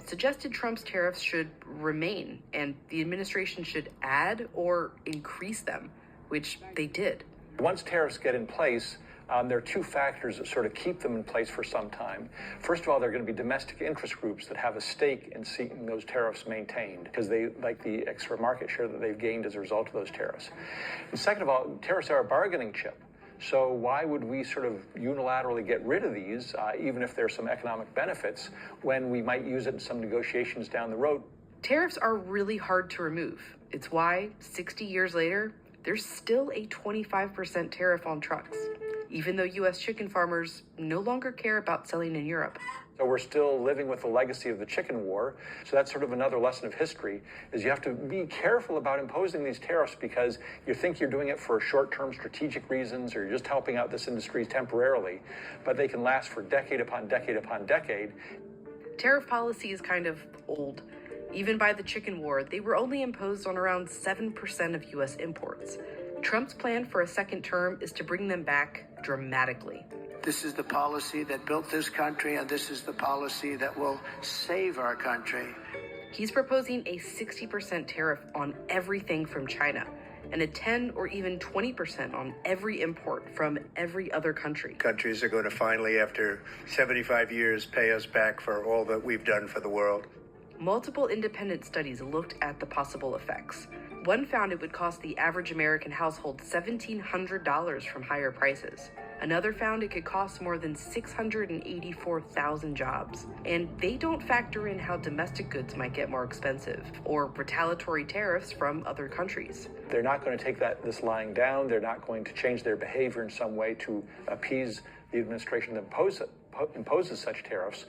suggested Trump's tariffs should remain and the administration should add or increase them, which they did. Once tariffs get in place, there are two factors that sort of keep them in place for some time. First of all, there are going to be domestic interest groups that have a stake in seeing those tariffs maintained because they like the extra market share that they've gained as a result of those tariffs. And second of all, tariffs are a bargaining chip. So why would we sort of unilaterally get rid of these, even if there's some economic benefits, when we might use it in some negotiations down the road? Tariffs are really hard to remove. It's why, 60 years later, there's still a 25% tariff on trucks, even though U.S. chicken farmers no longer care about selling in Europe. So we're still living with the legacy of the chicken war. So that's sort of another lesson of history, is you have to be careful about imposing these tariffs because you think you're doing it for short-term strategic reasons or you're just helping out this industry temporarily, but they can last for decade upon decade upon decade. Tariff policy is kind of old. Even by the chicken war, they were only imposed on around 7% of U.S. imports. Trump's plan for a second term is to bring them back dramatically. This is the policy that built this country, and this is the policy that will save our country. He's proposing a 60% tariff on everything from China and a 10 or even 20% on every import from every other country. Countries are going to finally, after 75 years, pay us back for all that we've done for the world. Multiple independent studies looked at the possible effects. One found it would cost the average American household $1,700 from higher prices. Another found it could cost more than 684,000 jobs. And they don't factor in how domestic goods might get more expensive or retaliatory tariffs from other countries. They're not going to take this lying down. They're not going to change their behavior in some way to appease the administration that imposes such tariffs.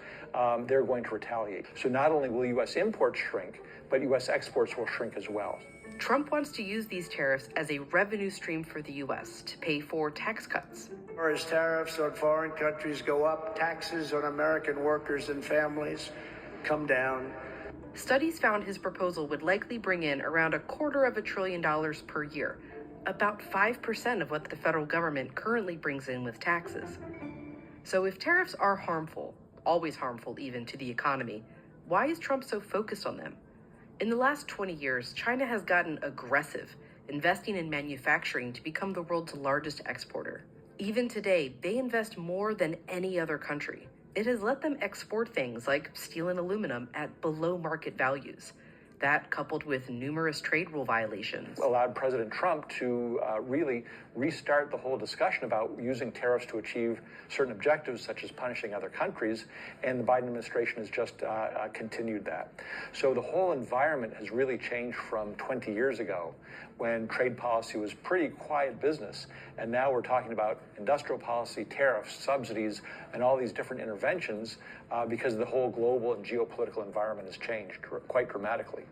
They're going to retaliate. So not only will U.S. imports shrink, but U.S. exports will shrink as well. Trump wants to use these tariffs as a revenue stream for the U.S. to pay for tax cuts. As tariffs on foreign countries go up, taxes on American workers and families come down. Studies found his proposal would likely bring in around $250 billion per year, about 5% of what the federal government currently brings in with taxes. So if tariffs are harmful, always harmful even to the economy, why is Trump so focused on them? In the last 20 years, China has gotten aggressive, investing in manufacturing to become the world's largest exporter. Even today, they invest more than any other country. It has let them export things like steel and aluminum at below market values. That, coupled with numerous trade rule violations, allowed President Trump to really restart the whole discussion about using tariffs to achieve certain objectives, such as punishing other countries, and the Biden administration has just continued that. So the whole environment has really changed from 20 years ago, when trade policy was pretty quiet business, and now we're talking about industrial policy, tariffs, subsidies, and all these different interventions because the whole global and geopolitical environment has changed quite dramatically.